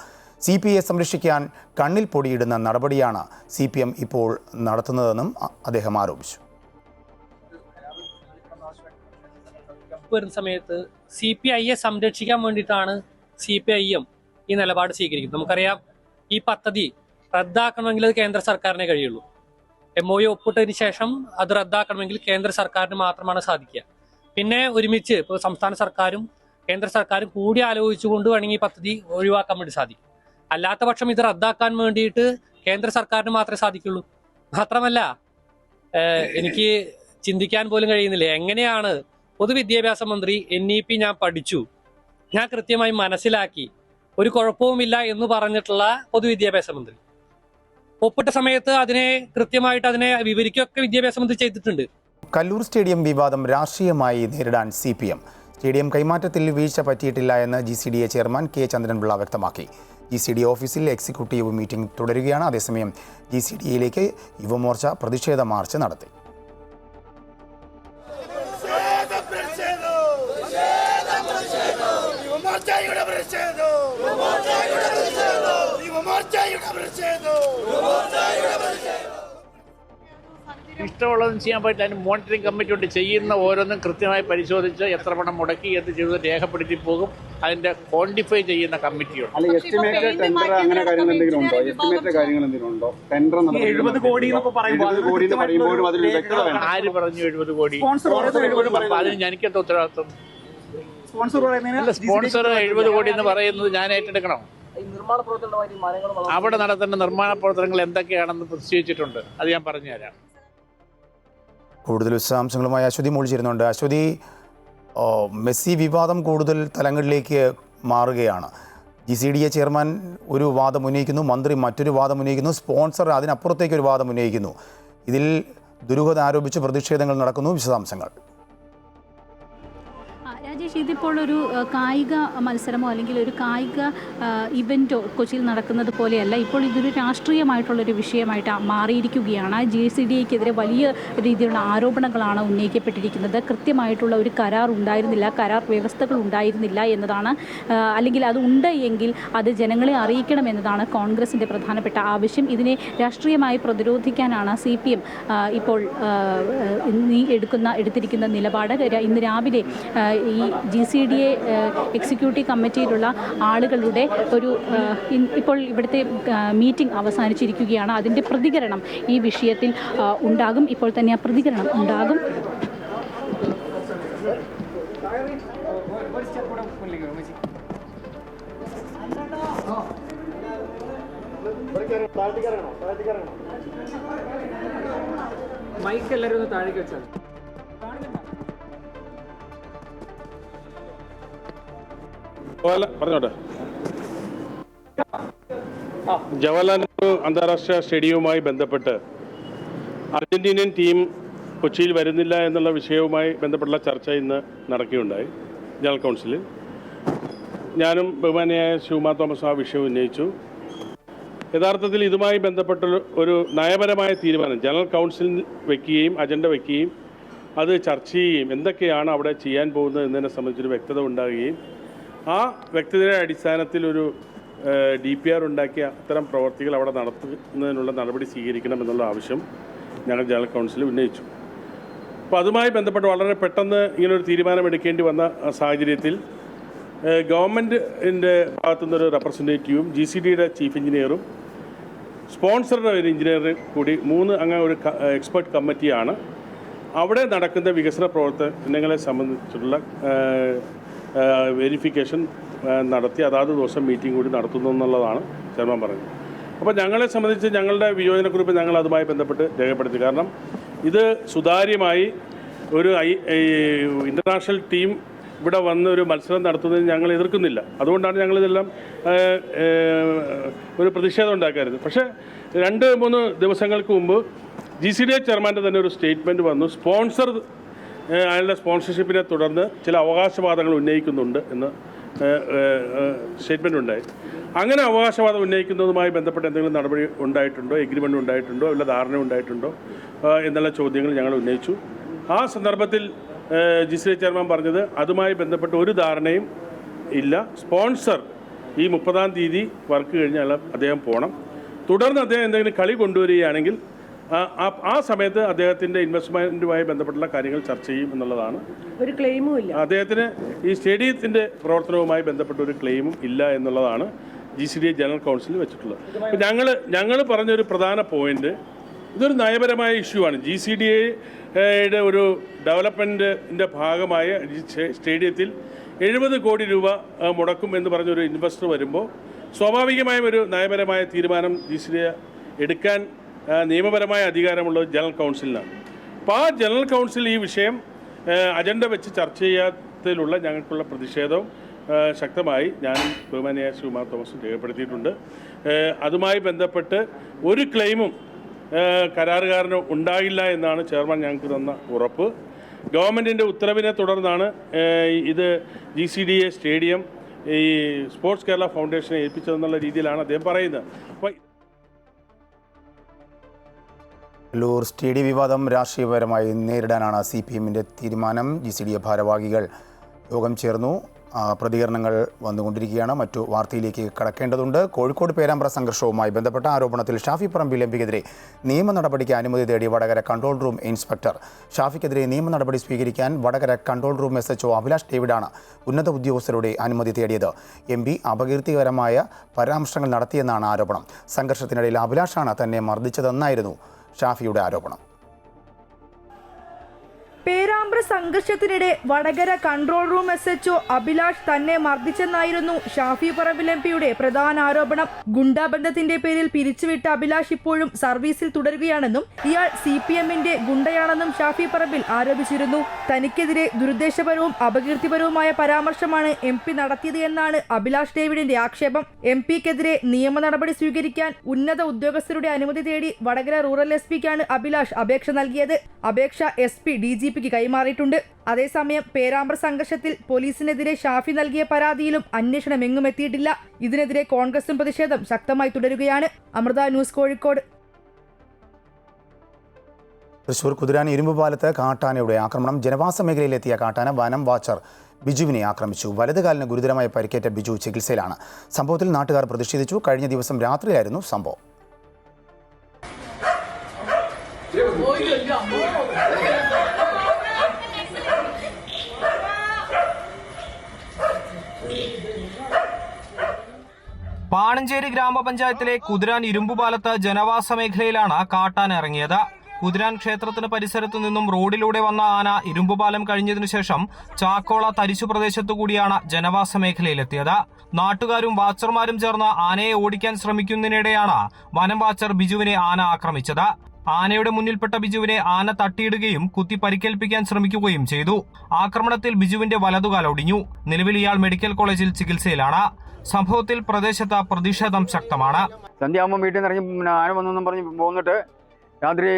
CPI-യെ സംരക്ഷിക്കാൻ കണ്ണിൽ പൊടിയിടുന്ന നടപടിയാണ് CPM ഇപ്പോൾ നടത്തുന്നതെന്നും അദ്ദേഹം ആരോപിച്ചു. വരുന്ന സമയത്ത് CPI-യെ സംരക്ഷിക്കാൻ വേണ്ടിയിട്ടാണ് CPI-എം ഈ നിലപാട് സ്വീകരിക്കുന്നത്. നമുക്കറിയാം, ഈ പദ്ധതി റദ്ദാക്കണമെങ്കിൽ അത് കേന്ദ്ര സർക്കാരിനെ കഴിയുള്ളൂ. MOU ഒപ്പിട്ടതിന് ശേഷം അത് റദ്ദാക്കണമെങ്കിൽ കേന്ദ്ര സർക്കാരിന് മാത്രമാണ് സാധിക്കുക. പിന്നെ ഒരുമിച്ച് ഇപ്പോൾ സംസ്ഥാന സർക്കാരും കേന്ദ്ര സർക്കാരും കൂടി ആലോചിച്ചുകൊണ്ട് വേണമെങ്കിൽ ഈ പദ്ധതി ഒഴിവാക്കാൻ വേണ്ടി സാധിക്കും. അല്ലാത്ത പക്ഷം ഇത് റദ്ദാക്കാൻ വേണ്ടിയിട്ട് കേന്ദ്ര സർക്കാരിന് മാത്രമേ സാധിക്കുള്ളൂ. മാത്രമല്ല, എനിക്ക് ചിന്തിക്കാൻ പോലും കഴിയുന്നില്ല എങ്ങനെയാണ് പൊതുവിദ്യാഭ്യാസ മന്ത്രി NEP ഞാൻ പഠിച്ചു, ഞാൻ കൃത്യമായി മനസ്സിലാക്കി, ഒരു കുഴപ്പവുമില്ല എന്ന് പറഞ്ഞിട്ടുള്ള പൊതുവിദ്യാഭ്യാസ മന്ത്രി ഒപ്പിട്ട സമയത്ത് അതിനെ കൃത്യമായിട്ട് അതിനെ വിവരിക്കുകയൊക്കെ വിദ്യാഭ്യാസ മന്ത്രി ചെയ്തിട്ടുണ്ട്. കല്ലൂർ സ്റ്റേഡിയം വിവാദം രാഷ്ട്രീയമായി നേരിടാൻ CPM. സ്റ്റേഡിയം കൈമാറ്റത്തിൽ വീഴ്ച പറ്റിയിട്ടില്ല എന്ന് GCDA ചെയർമാൻ K. ചന്ദ്രൻപിള്ള വ്യക്തമാക്കി. GCDA ഓഫീസിൽ എക്സിക്യൂട്ടീവ് മീറ്റിംഗ് തുടരുകയാണ്. അതേസമയം GCDAയിലേക്ക് യുവമോർച്ച പ്രതിഷേധ മാർച്ച് നടത്തി. ഇഷ്ടമുള്ളതും ചെയ്യാൻ പറ്റില്ല. അതിന് മോണിറ്ററിംഗ് കമ്മിറ്റി ഉണ്ട്. ചെയ്യുന്ന ഓരോന്നും കൃത്യമായി പരിശോധിച്ച് എത്ര പണം മുടക്കി എന്ത് ചെയ്തു രേഖപ്പെടുത്തി പോകും. അതിന്റെ ക്വാണ്ടിഫൈ ചെയ്യുന്ന കമ്മിറ്റിയുണ്ട്. അല്ല, എസ്റ്റിമേറ്റഡ് ടെൻഡർ അങ്ങനെ കാര്യങ്ങൾ എന്തെങ്കിലും ഉണ്ടോ? എസ്റ്റിമേറ്റഡ് കാര്യങ്ങൾ എന്തെങ്കിലും ഉണ്ടോ? ടെൻഡർ 70 കോടി എന്നൊക്കെ പറയുമ്പോഴും അതിൽ വ്യക്തത വേണം. ആര് പറഞ്ഞു 70 കോടി? അതിന് എനിക്കെന്താ ഉത്തരവാദിത്വം? സ്പോൺസർ 70 കോടി എന്ന് പറയുന്നത് ഞാൻ ഏറ്റെടുക്കണം. അവിടെ നടത്തേണ്ട നിർമ്മാണ പ്രവർത്തനങ്ങൾ എന്തൊക്കെയാണെന്ന് നിശ്ചയിച്ചിട്ടുണ്ട്. അത് ഞാൻ പറഞ്ഞുതരാം. കൂടുതൽ വിശദാംശങ്ങളുമായി അശ്വതി മോൾ ചേരുന്നുണ്ട്. അശ്വതി, മെസ്സി വിവാദം കൂടുതൽ തലങ്ങളിലേക്ക് മാറുകയാണ്. GCDA ചെയർമാൻ ഒരു വാദം ഉന്നയിക്കുന്നു, മന്ത്രി മറ്റൊരു വാദം ഉന്നയിക്കുന്നു, സ്പോൺസർ അതിനപ്പുറത്തേക്ക് ഒരു വാദം ഉന്നയിക്കുന്നു. ഇതിൽ ദുരൂഹത ആരോപിച്ച് പ്രതിഷേധങ്ങൾ നടക്കുന്നു. വിശദാംശങ്ങൾ. രാജേഷ്, ഇതിപ്പോൾ ഒരു കായിക മത്സരമോ അല്ലെങ്കിൽ ഒരു കായിക ഇവൻറ്റോ കൊച്ചിയിൽ നടക്കുന്നത് പോലെയല്ല. ഇപ്പോൾ ഇതൊരു രാഷ്ട്രീയമായിട്ടുള്ളൊരു വിഷയമായിട്ട് മാറിയിരിക്കുകയാണ്. GCDAക്കെതിരെ വലിയ രീതിയിലുള്ള ആരോപണങ്ങളാണ് ഉന്നയിക്കപ്പെട്ടിരിക്കുന്നത്. കൃത്യമായിട്ടുള്ള ഒരു കരാർ ഉണ്ടായിരുന്നില്ല, കരാർ വ്യവസ്ഥകൾ ഉണ്ടായിരുന്നില്ല എന്നതാണ്. അല്ലെങ്കിൽ അത് ഉണ്ട് എങ്കിൽ അത് ജനങ്ങളെ അറിയിക്കണം എന്നതാണ് കോൺഗ്രസിൻ്റെ പ്രധാനപ്പെട്ട ആവശ്യം. ഇതിനെ രാഷ്ട്രീയമായി പ്രതിരോധിക്കാനാണ് CPM ഇപ്പോൾ എടുത്തിരിക്കുന്ന നിലപാട്. ഇന്ന് രാവിലെ ഈ GCDA എക്സിക്യൂട്ടീവ് കമ്മിറ്റിയിലുള്ള ആളുകളുടെ ഒരു ഇപ്പോൾ ഇവിടുത്തെ മീറ്റിംഗ് അവസാനിച്ചിരിക്കുകയാണ്. അതിൻ്റെ പ്രതികരണം ഈ വിഷയത്തിൽ ഉണ്ടാകും. ഇപ്പോൾ തന്നെ ആ പ്രതികരണം ഉണ്ടാകും. മൈക്ക് എല്ലാവരും ഒന്ന് താഴേക്ക് വെച്ചാൽ പറഞ്ഞോട്ടെ. ജവഹർലാൽ നെഹ്റു അന്താരാഷ്ട്ര സ്റ്റേഡിയവുമായി ബന്ധപ്പെട്ട് അർജന്റീനിയൻ ടീം കൊച്ചിയിൽ വരുന്നില്ല എന്നുള്ള വിഷയവുമായി ബന്ധപ്പെട്ടുള്ള ചർച്ച ഇന്ന് നടക്കുകയുണ്ടായി ജനറൽ കൗൺസിലിൽ. ഞാനും ബഹുമാനിയായ ശിവകുമാർ തോമസ് ആ വിഷയം ഉന്നയിച്ചു. യഥാർത്ഥത്തിൽ ഇതുമായി ബന്ധപ്പെട്ട ഒരു നയപരമായ തീരുമാനം ജനറൽ കൗൺസിലിൽ വയ്ക്കുകയും അജണ്ട വയ്ക്കുകയും അത് ചർച്ച ചെയ്യുകയും എന്തൊക്കെയാണ് അവിടെ ചെയ്യാൻ പോകുന്നത് എന്നതിനെ സംബന്ധിച്ചൊരു വ്യക്തത ഉണ്ടാകുകയും ആ വ്യക്തതയുടെ അടിസ്ഥാനത്തിൽ ഒരു DPR ഉണ്ടാക്കിയ അത്തരം പ്രവർത്തികൾ അവിടെ നടത്തുന്നതിനുള്ള നടപടി സ്വീകരിക്കണമെന്നുള്ള ആവശ്യം ഞങ്ങൾ ജനറൽ കൗൺസിലിൽ ഉന്നയിച്ചു. അപ്പോൾ അതുമായി ബന്ധപ്പെട്ട് വളരെ പെട്ടെന്ന് ഇങ്ങനൊരു തീരുമാനമെടുക്കേണ്ടി വന്ന സാഹചര്യത്തിൽ ഗവൺമെൻറ്റിൻ്റെ ഭാഗത്തുനിന്നൊരു റെപ്രസെൻറ്റേറ്റീവും GCDയുടെ ചീഫ് എഞ്ചിനീയറും സ്പോൺസറുടെ ഒരു എഞ്ചിനീയറും കൂടി 3 അംഗ ഒരു എക്സ്പെർട്ട് കമ്മിറ്റിയാണ് അവിടെ നടക്കുന്ന വികസന പ്രവർത്തനങ്ങളെ സംബന്ധിച്ചുള്ള വെരിഫിക്കേഷൻ നടത്തി അതാത് ദിവസം മീറ്റിംഗ് കൂടി നടത്തുന്നു എന്നുള്ളതാണ് ചെയർമാൻ പറഞ്ഞത്. അപ്പോൾ ഞങ്ങളെ സംബന്ധിച്ച് ഞങ്ങളുടെ വിയോജനക്കുറിപ്പ് ഞങ്ങൾ അതുമായി ബന്ധപ്പെട്ട് രേഖപ്പെടുത്തി. കാരണം ഇത് സുതാര്യമായി ഒരു ഇൻ്റർനാഷണൽ ടീം ഇവിടെ വന്ന് ഒരു മത്സരം നടത്തുന്നതിന് ഞങ്ങൾ എതിർക്കുന്നില്ല. അതുകൊണ്ടാണ് ഞങ്ങളിതെല്ലാം ഒരു പ്രതിഷേധം ഉണ്ടാക്കാറുണ്ട്. പക്ഷേ 2-3 ദിവസങ്ങൾക്ക് മുമ്പ് GCDA ചെയർമാൻ്റെ തന്നെ ഒരു സ്റ്റേറ്റ്മെൻറ്റ് വന്നു. സ്പോൺസർ അയാളുടെ സ്പോൺസർഷിപ്പിനെ തുടർന്ന് ചില അവകാശവാദങ്ങൾ ഉന്നയിക്കുന്നുണ്ട് എന്ന് സ്റ്റേറ്റ്മെൻ്റ് ഉണ്ടായി. അങ്ങനെ അവകാശവാദം ഉന്നയിക്കുന്നതുമായി ബന്ധപ്പെട്ട് എന്തെങ്കിലും നടപടി ഉണ്ടായിട്ടുണ്ടോ, എഗ്രിമെൻ്റ് ഉണ്ടായിട്ടുണ്ടോ, വല്ല ധാരണ ഉണ്ടായിട്ടുണ്ടോ എന്നുള്ള ചോദ്യങ്ങൾ ഞങ്ങൾ ഉന്നയിച്ചു. ആ സന്ദർഭത്തിൽ GCDA ചെയർമാൻ പറഞ്ഞത് അതുമായി ബന്ധപ്പെട്ട് ഒരു ധാരണയും ഇല്ല. സ്പോൺസർ ഈ 30-ാം തീയതി വർക്ക് കഴിഞ്ഞാൽ അദ്ദേഹം പോകണം. തുടർന്ന് അദ്ദേഹം എന്തെങ്കിലും കളി കൊണ്ടുവരികയാണെങ്കിൽ ആ സമയത്ത് അദ്ദേഹത്തിൻ്റെ ഇൻവെസ്റ്റ്മെൻറ്റുമായി ബന്ധപ്പെട്ടുള്ള കാര്യങ്ങൾ ചർച്ച ചെയ്യും എന്നുള്ളതാണ്. ഒരു ക്ലെയിമും ഇല്ല അദ്ദേഹത്തിന് ഈ സ്റ്റേഡിയത്തിൻ്റെ പ്രവർത്തനവുമായി ബന്ധപ്പെട്ട ഒരു ക്ലെയിമും ഇല്ല എന്നുള്ളതാണ് GCDA ജനറൽ കൗൺസിൽ വെച്ചിട്ടുള്ളത്. അപ്പോൾ ഞങ്ങൾ പറഞ്ഞൊരു പ്രധാന പോയിന്റ്, ഇതൊരു നയപരമായ ഇഷ്യൂ ആണ്. GCDAയുടെ ഒരു ഡെവലപ്മെൻറ്റിൻ്റെ ഭാഗമായ സ്റ്റേഡിയത്തിൽ 70 കോടി രൂപ മുടക്കും എന്ന് പറഞ്ഞൊരു ഇൻവെസ്റ്റർ വരുമ്പോൾ സ്വാഭാവികമായും ഒരു നയപരമായ തീരുമാനം GCDA എടുക്കാൻ നിയമപരമായ അധികാരമുള്ളത് ജനറൽ കൗൺസിലിനാണ്. അപ്പോൾ ആ ജനറൽ കൗൺസിൽ ഈ വിഷയം അജണ്ട വെച്ച് ചർച്ച ചെയ്യാത്തതിലുള്ള ഞങ്ങൾക്കുള്ള പ്രതിഷേധവും ശക്തമായി ഞാനും ബഹുമാനിയായ ശിവകുമാർ തോമസും രേഖപ്പെടുത്തിയിട്ടുണ്ട്. അതുമായി ബന്ധപ്പെട്ട് ഒരു ക്ലെയിമും കരാറുകാരന് ഉണ്ടാകില്ല എന്നാണ് ചെയർമാൻ ഞങ്ങൾക്ക് തന്ന ഉറപ്പ്. ഗവൺമെൻറ്റിൻ്റെ ഉത്തരവിനെ തുടർന്നാണ് ഇത് GCDA സ്റ്റേഡിയം ഈ സ്പോർട്സ് കേരള ഫൗണ്ടേഷനെ ഏൽപ്പിച്ചതെന്നുള്ള രീതിയിലാണ് അദ്ദേഹം പറയുന്നത്. അപ്പോൾ വെല്ലൂർ സ്റ്റേഡിയം വിവാദം രാഷ്ട്രീയപരമായി നേരിടാനാണ് CPMൻ്റെ തീരുമാനം. GCDA ഭാരവാഹികൾ യോഗം ചേർന്നു. പ്രതികരണങ്ങൾ വന്നുകൊണ്ടിരിക്കുകയാണ്. മറ്റു വാർത്തയിലേക്ക് കടക്കേണ്ടതുണ്ട്. കോഴിക്കോട് പേരാമ്പ്ര സംഘർഷവുമായി ബന്ധപ്പെട്ട ആരോപണത്തിൽ ഷാഫി പറമ്പിൽ എംപിക്കെതിരെ നിയമ നടപടിക്ക് അനുമതി തേടി വടകര കൺട്രോൾ റൂം ഇൻസ്പെക്ടർ. ഷാഫിക്കെതിരെ നിയമ നടപടി സ്വീകരിക്കാൻ Vadakara control room SHO Abhilash ഡേവിഡാണ് ഉന്നത ഉദ്യോഗസ്ഥരുടെ അനുമതി തേടിയത്. MP അപകീർത്തികരമായ പരാമർശങ്ങൾ നടത്തിയെന്നാണ് ആരോപണം. സംഘർഷത്തിനിടയിൽ അഭിലാഷാണ് തന്നെ മർദ്ദിച്ചതെന്നായിരുന്നു ഷാഫിയുടെ ആരോപണം. പേരാമ്പ്ര സംഘർഷത്തിനിടെ Vadakara control room SHO Abhilash തന്നെ മർദ്ദിച്ചെന്നായിരുന്നു ഷാഫി പറമ്പിൽ MPയുടെ പ്രധാന ആരോപണം. ഗുണ്ടാബന്ധത്തിന്റെ പേരിൽ പിരിച്ചുവിട്ട അഭിലാഷ് ഇപ്പോഴും സർവീസിൽ തുടരുകയാണെന്നും ഇയാൾ CPMന്റെ ഗുണ്ടയാണെന്നും ഷാഫി പറമ്പിൽ ആരോപിച്ചിരുന്നു. തനിക്കെതിരെ ദുരുദ്ദേശപരവും അപകീർത്തിപരവുമായ പരാമർശമാണ് MP നടത്തിയത് എന്നാണ് അഭിലാഷ് ഡേവിഡിന്റെ ആക്ഷേപം. MPക്കെതിരെ നിയമ നടപടി സ്വീകരിക്കാൻ ഉന്നത ഉദ്യോഗസ്ഥരുടെ അനുമതി തേടി വടകര റൂറൽ SPക്കാണ് അഭിലാഷ് അപേക്ഷ നൽകിയത്. അപേക്ഷ SP DGPക്ക് കൈമാറിയിട്ടുണ്ട്. അതേസമയം പേരാമ്പ്ര സംഘർഷത്തിൽ പോലീസിനെതിരെ ഷാഫി നൽകിയ പരാതിയിലും അന്വേഷണം എങ്ങും എത്തിയിട്ടില്ല. ഇതിനെതിരെ കോൺഗ്രസും പ്രതിഷേധം ശക്തമായി തുടരുകയാണ്. അമൃത ന്യൂസ്, കോഴിക്കോട്. തൃശൂർ കുതിരാൻ ഇരുമ്പുപാലത്ത് കാട്ടാനയുടെ ആക്രമണം. ജനവാസ മേഖലയിലെത്തിയ കാട്ടാന വനം വാച്ചർ ബിജുവിനെ ആക്രമിച്ചു. വലതുകാലിന് ഗുരുതരമായ പരിക്കേറ്റ ബിജു ചികിത്സയിലാണ്. സംഭവത്തിൽ നാട്ടുകാർ പ്രതിഷേധിച്ചു. കഴിഞ്ഞ ദിവസം രാത്രിയിലായിരുന്നു സംഭവം. പാണഞ്ചേരി ഗ്രാമപഞ്ചായത്തിലെ കുതിരാൻ ഇരുമ്പുപാലത്ത് ജനവാസ മേഖലയിലാണ് കാട്ടാന ഇറങ്ങിയത്. കുതിരാൻ ക്ഷേത്രത്തിന് പരിസരത്തു നിന്നും റോഡിലൂടെ വന്ന ആന ഇരുമ്പുപാലം കഴിഞ്ഞതിനു ശേഷം ചാക്കോള തരിശു പ്രദേശത്തുകൂടിയാണ് ജനവാസ മേഖലയിലെത്തിയത്. നാട്ടുകാരും വാച്ചർമാരും ചേർന്ന് ആനയെ ഓടിക്കാൻ ശ്രമിക്കുന്നതിനിടെയാണ് വനം വാച്ചർ ബിജുവിനെ ആന ആക്രമിച്ചത്. ആനയുടെ മുന്നിൽപ്പെട്ട ബിജുവിനെ ആന തട്ടിയിടുകയും കുത്തി പരിക്കേൽപ്പിക്കാൻ ശ്രമിക്കുകയും ചെയ്തു. ആക്രമണത്തിൽ ബിജുവിന്റെ വലതുകാൽ ഒടിഞ്ഞു. നിലവിൽ ഇയാൾ മെഡിക്കൽ കോളേജിൽ ചികിത്സയിലാണ്. സംഭവത്തിൽ പ്രദേശത്ത് പ്രതിഷേധം ശക്തമാണ്. സന്ധ്യാകുമ്പോൾ വീട്ടിൽ നിന്ന് ഇറങ്ങി ആന വന്നെന്നും പറഞ്ഞ് പോന്നിട്ട് രാത്രി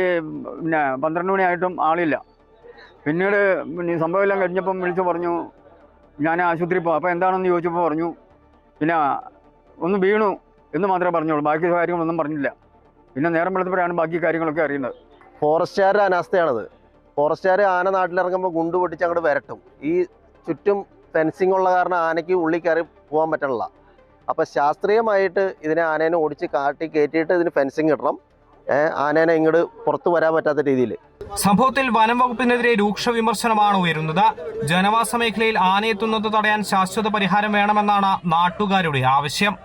12 മണിയായിട്ടും ആളില്ല. പിന്നീട് സംഭവമെല്ലാം കഴിഞ്ഞപ്പം വിളിച്ചു പറഞ്ഞു ഞാൻ ആശുപത്രിയിൽ പോകും. അപ്പോൾ എന്താണെന്ന് ചോദിച്ചപ്പോൾ പറഞ്ഞു പിന്നെ ഒന്ന് വീണു എന്ന് മാത്രമേ പറഞ്ഞുള്ളൂ. ബാക്കി കാര്യങ്ങളൊന്നും പറഞ്ഞില്ല. പിന്നെ നേരം വെളുത്തപ്പോഴാണ് ബാക്കി കാര്യങ്ങളൊക്കെ അറിയുന്നത്. ഫോറസ്റ്റുകാരുടെ അനാസ്ഥയാണത്. ഫോറസ്റ്റുകാർ ആന നാട്ടിലിറങ്ങുമ്പോൾ ഗുണ്ട് പൊട്ടിച്ച് അങ്ങോട്ട് വരട്ടും. ഈ ചുറ്റും ഫെൻസിങ് ഉള്ള കാരണം ആനയ്ക്ക് ഉള്ളിൽ കയറി പോകാൻ പറ്റണില്ല. അപ്പോൾ ശാസ്ത്രീയമായിട്ട് ഇതിനെ ആനേനെ ഓടിച്ച് കാട്ടി കയറ്റിയിട്ട് ഇതിന് ഫെൻസിങ് ഇടണം. ആനേനെ ഇങ്ങോട്ട് പുറത്തു വരാൻ പറ്റാത്ത രീതിയിൽ. സംഭവത്തിൽ വനം വകുപ്പിനെതിരെ രൂക്ഷ വിമർശനമാണ് ഉയരുന്നത്. ജനവാസ മേഖലയിൽ ആനയെത്തുന്നത് തടയാൻ ശാശ്വത പരിഹാരം വേണമെന്നാണ് നാട്ടുകാരുടെ ആവശ്യം.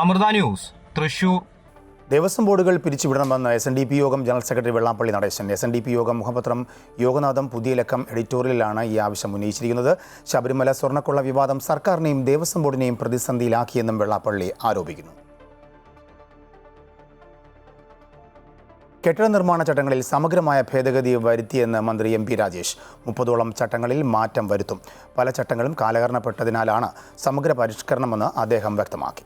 അമൃത ന്യൂസ്, തൃശൂർ. ദേവസ്വം ബോർഡുകൾ പിരിച്ചുവിടണമെന്ന് SNDP യോഗം general secretary Vellappally Natesan. SNDP യോഗം മുഖപത്രം യോഗനാഥം പുതിയ ലക്കം എഡിറ്റോറിയലിലാണ് ഈ ആവശ്യം ഉന്നയിച്ചിരിക്കുന്നത്. ശബരിമല സ്വർണ്ണക്കൊള്ള വിവാദം സർക്കാരിനെയും ദേവസ്വം ബോർഡിനെയും പ്രതിസന്ധിയിലാക്കിയെന്നും വെള്ളാപ്പള്ളി ആരോപിക്കുന്നു. കെട്ടിട നിർമ്മാണ ചട്ടങ്ങളിൽ സമഗ്രമായ ഭേദഗതി വരുത്തിയെന്ന് മന്ത്രി MP രാജേഷ്. 30ഓളം ചട്ടങ്ങളിൽ മാറ്റം വരുത്തും. പല ചട്ടങ്ങളും കാലഹരണപ്പെട്ടതിനാലാണ് സമഗ്ര പരിഷ്കരണമെന്ന് അദ്ദേഹം വ്യക്തമാക്കി.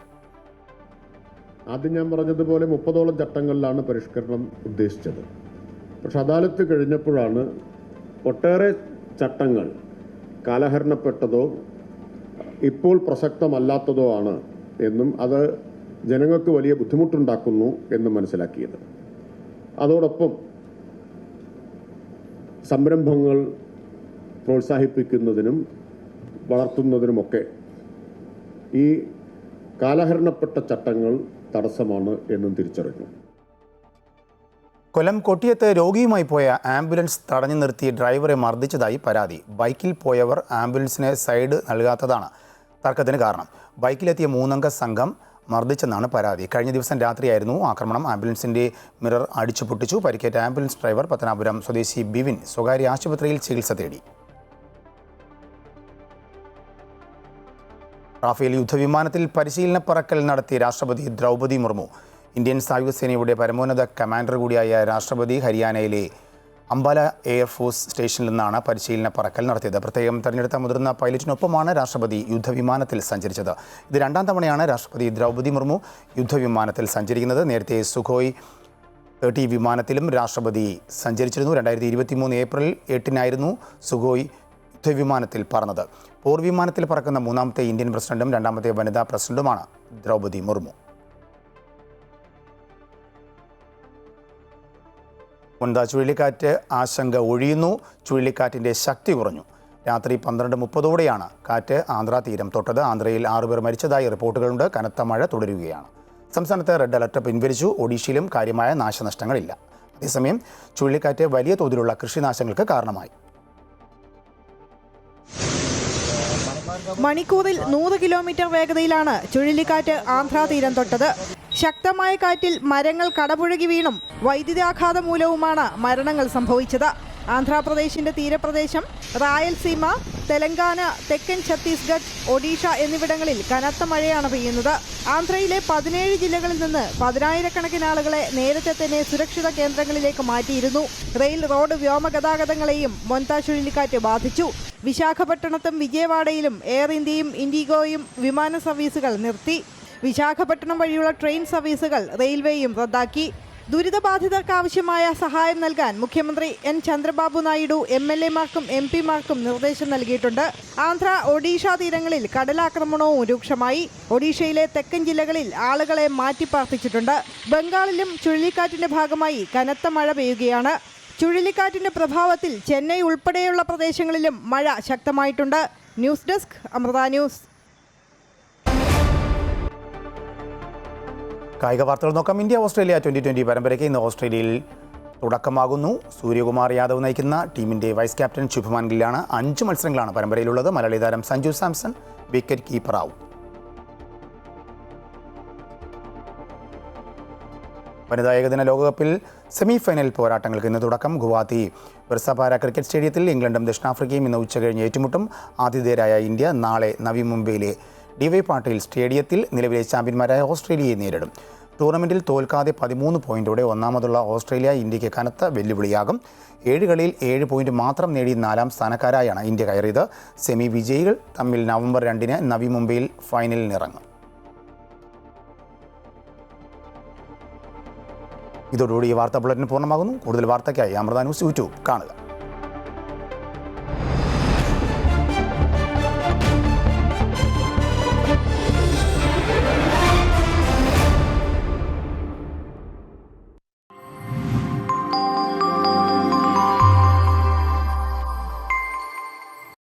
ആദ്യം ഞാൻ പറഞ്ഞതുപോലെ 30ഓളം ചട്ടങ്ങളിലാണ് പരിഷ്കരണം ഉദ്ദേശിച്ചത്. പക്ഷെ അദാലത്ത് കഴിഞ്ഞപ്പോഴാണ് ഒട്ടേറെ ചട്ടങ്ങൾ കാലഹരണപ്പെട്ടതോ ഇപ്പോൾ പ്രസക്തമല്ലാത്തതോ ആണ് എന്നും അത് ജനങ്ങൾക്ക് വലിയ ബുദ്ധിമുട്ടുണ്ടാക്കുന്നു എന്നും മനസ്സിലാക്കിയത്. അതോടൊപ്പം സംരംഭങ്ങൾ പ്രോത്സാഹിപ്പിക്കുന്നതിനും വളർത്തുന്നതിനുമൊക്കെ ഈ കാലഹരണപ്പെട്ട ചട്ടങ്ങൾ തടസ്സമാണ് എന്നും തിരിച്ചറിഞ്ഞു. കൊല്ലം കൊട്ടിയത്ത് രോഗിയുമായി പോയ ആംബുലൻസ് തടഞ്ഞു നിർത്തി ഡ്രൈവറെ മർദ്ദിച്ചതായി പരാതി. ബൈക്കിൽ പോയവർ ആംബുലൻസിന് സൈഡ് നൽകാത്തതാണ് തർക്കത്തിന് കാരണം. ബൈക്കിലെത്തിയ 3 അംഗ സംഘം മർദ്ദിച്ചെന്നാണ് പരാതി. കഴിഞ്ഞ ദിവസം രാത്രിയായിരുന്നു ആക്രമണം. ആംബുലൻസിന്റെ മിറർ അടിച്ചു പൊട്ടിച്ചു. പരിക്കേറ്റ ആംബുലൻസ് ഡ്രൈവർ പത്തനാപുരം സ്വദേശി ബിവിൻ സ്വകാര്യ ആശുപത്രിയിൽ ചികിത്സ തേടി. റാഫേൽ യുദ്ധവിമാനത്തിൽ പരിശീലന പറക്കൽ നടത്തി രാഷ്ട്രപതി ദ്രൗപദി മുർമു. ഇന്ത്യൻ സായുധസേനയുടെ പരമോന്നത കമാൻഡർ കൂടിയായ രാഷ്ട്രപതി ഹരിയാനയിലെ അംബാല എയർഫോഴ്സ് സ്റ്റേഷനിൽ നിന്നാണ് പരിശീലന പറക്കൽ നടത്തിയത്. പ്രത്യേകം തെരഞ്ഞെടുത്ത മുതിർന്ന പൈലറ്റിനൊപ്പമാണ് രാഷ്ട്രപതി യുദ്ധവിമാനത്തിൽ സഞ്ചരിച്ചത്. ഇത് 2ാം തവണയാണ് രാഷ്ട്രപതി ദ്രൗപദി മുർമു യുദ്ധവിമാനത്തിൽ സഞ്ചരിക്കുന്നത്. നേരത്തെ സുഖോയ് 30 വിമാനത്തിലും രാഷ്ട്രപതി സഞ്ചരിച്ചിരുന്നു. 2023 ഏപ്രിൽ 8-നായിരുന്നു സുഖോയ് യുദ്ധവിമാനത്തിൽ പറന്നത്. പോർവിമാനത്തിൽ പറക്കുന്ന 3ാമത്തെ ഇന്ത്യൻ പ്രസിഡന്റും 2ാമത്തെ വനിതാ പ്രസിഡന്റുമാണ് ദ്രൗപദി മുർമു. ചുഴലിക്കാറ്റ് ആശങ്ക ഒഴിയുന്നു. ചുഴലിക്കാറ്റിൻ്റെ ശക്തി കുറഞ്ഞു. രാത്രി 12:30ഓടെയാണ് കാറ്റ് ആന്ധ്ര തീരം തൊട്ടത്. ആന്ധ്രയിൽ 6 പേർ മരിച്ചതായി റിപ്പോർട്ടുകളുണ്ട്. കനത്ത മഴ തുടരുകയാണ്. സംസ്ഥാനത്ത് റെഡ് അലർട്ട് പിൻവലിച്ചു. ഒഡീഷയിലും കാര്യമായ നാശനഷ്ടങ്ങളില്ല. അതേസമയം ചുഴലിക്കാറ്റ് വലിയ തോതിലുള്ള കൃഷിനാശങ്ങൾക്ക് കാരണമായി. മണിക്കൂറിൽ 100 കിലോമീറ്റർ വേഗതയിലാണ് ചുഴലിക്കാറ്റ് ആന്ധ്രാ തീരം തൊട്ടത്. ശക്തമായ കാറ്റിൽ മരങ്ങൾ കടപുഴകി വീണും വൈദ്യുതാഘാതം മൂലവുമാണ് മരണങ്ങൾ സംഭവിച്ചത്. ആന്ധ്രാപ്രദേശിന്റെ തീരപ്രദേശം, റായൽസീമ, തെലങ്കാന, തെക്കൻ ഛത്തീസ്ഗഡ്, ഒഡീഷ എന്നിവിടങ്ങളിൽ കനത്ത മഴയാണ് പെയ്യുന്നത്. ആന്ധ്രയിലെ 17 ജില്ലകളിൽ നിന്ന് 10,000-കണക്കിന് ആളുകളെ നേരത്തെ തന്നെ സുരക്ഷിത കേന്ദ്രങ്ങളിലേക്ക് മാറ്റിയിരുന്നു. റെയിൽ, റോഡ്, വ്യോമഗതാഗതങ്ങളെയും മൊന്ത ചുഴലിക്കാറ്റ് ബാധിച്ചു. വിശാഖപട്ടണത്തും വിജയവാഡയിലും എയർ ഇന്ത്യയും ഇൻഡിഗോയും വിമാന സർവീസുകൾ നിർത്തി. വിശാഖപട്ടണം വഴിയുള്ള ട്രെയിൻ സർവീസുകൾ റെയിൽവേയും റദ്ദാക്കി. ദുരിതബാധിതർക്ക് ആവശ്യമായ സഹായം നൽകാൻ മുഖ്യമന്ത്രി എൻ ചന്ദ്രബാബു നായിഡു MLA-മാർക്കും MP-മാർക്കും നിർദ്ദേശം നൽകിയിട്ടുണ്ട്. ആന്ധ്ര, ഒഡീഷ തീരങ്ങളിൽ കടലാക്രമണവും രൂക്ഷമായി. ഒഡീഷയിലെ തെക്കൻ ജില്ലകളിൽ ആളുകളെ മാറ്റിപ്പാർപ്പിച്ചിട്ടുണ്ട്. ബംഗാളിലും ചുഴലിക്കാറ്റിന്റെ ഭാഗമായി കനത്ത മഴ പെയ്യുകയാണ്. ചുഴലിക്കാറ്റിന്റെ പ്രഭാവത്തിൽ ചെന്നൈ ഉൾപ്പെടെയുള്ള പ്രദേശങ്ങളിലും മഴ ശക്തമായിട്ടുണ്ട്. News desk, Amrita news. കായിക വാർത്തകൾ നോക്കാം. ഇന്ത്യ-ഓസ്ട്രേലിയ T20 പരമ്പരയ്ക്ക് ഇന്ന് ഓസ്ട്രേലിയയിൽ തുടക്കമാകുന്നു. സൂര്യകുമാർ യാദവ് നയിക്കുന്ന ടീമിന്റെ വൈസ് ക്യാപ്റ്റൻ ശുഭ്മാൻ ഗില്ലാണ്. 5 മത്സരങ്ങളാണ് പരമ്പരയിലുള്ളത്. മലയാളി താരം സഞ്ജു സാംസൺ വിക്കറ്റ് കീപ്പറാവും. വനിതാ ഏകദിന ലോകകപ്പിൽ സെമി ഫൈനൽ പോരാട്ടങ്ങൾക്ക് ഇന്ന് തുടക്കം. ഗുവാഹത്തി ബിർസപാര ക്രിക്കറ്റ് സ്റ്റേഡിയത്തിൽ ഇംഗ്ലണ്ടും ദക്ഷിണാഫ്രിക്കയും ഇന്ന് ഉച്ചകഴിഞ്ഞ് ഏറ്റുമുട്ടും. ആതിഥേയരായ ഇന്ത്യ നാളെ നവി മുംബൈയിലെ DY പാട്ടീൽ സ്റ്റേഡിയത്തിൽ നിലവിലെ ചാമ്പ്യന്മാരായ ഓസ്ട്രേലിയയെ നേരിടും. ടൂർണമെന്റിൽ തോൽക്കാതെ 13 പോയിന്റോടെ ഒന്നാമതുള്ള ഓസ്ട്രേലിയ ഇന്ത്യക്ക് കനത്ത വെല്ലുവിളിയാകും. 7 കളിയിൽ 7 പോയിന്റ് മാത്രം നേടി 4ാം സ്ഥാനക്കാരായാണ് ഇന്ത്യ കയറിയത്. സെമി വിജയികൾ തമ്മിൽ നവംബർ 2-ന് നവി മുംബൈയിൽ ഫൈനലിനിറങ്ങും. ഇതോടുകൂടി ഈ വാർത്താ ബുള്ളറ്റിൻ പൂർണ്ണമാകുന്നു. കൂടുതൽ വാർത്തയ്ക്കായി അമൃത ന്യൂസ് യൂട്യൂബ് കാണുക.